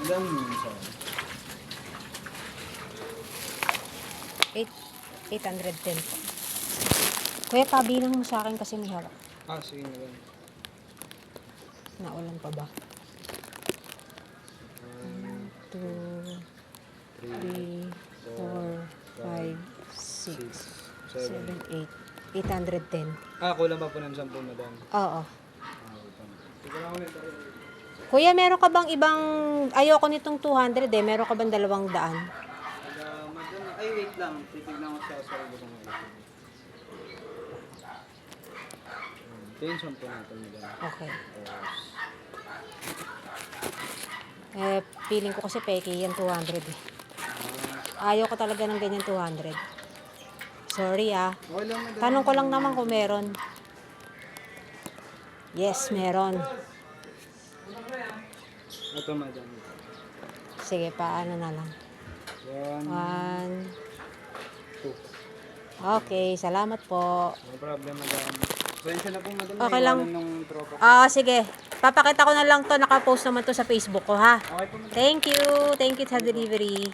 Ilan yun sa 810 po. Kuya, pabilang mo sa akin kasi may hawak. sige na lang. Naulan pa ba? 1, 2, 3, 4, 5, 6, 7, 8. 810. Kulang pa po ng 10, madam. Oo. Sige lang ulit. Kuya, meron ka bang ibang, ayoko nitong 200 meron ka bang 200? Madam, ay wait lang. Titignan ko sa sarili ko ngayon. Tension po natin, madam. Okay. Feeling ko kasi peke yan 200 eh. Ayaw ko talaga ng ganyan 200. Sorry Okay lang, madam. Tanong ko lang naman kung meron. Yes, meron. Ito, madam. Sige, paano na lang. 1, 1. 2. Okay, salamat po. No problem, madam. Pasensya na po, madam. Okay lang. Naiwanan nung tropa. Sige. Papakita ko na lang to. Nakapost naman to sa Facebook ko, ha? Okay po, madam. Thank you. Thank you sa delivery.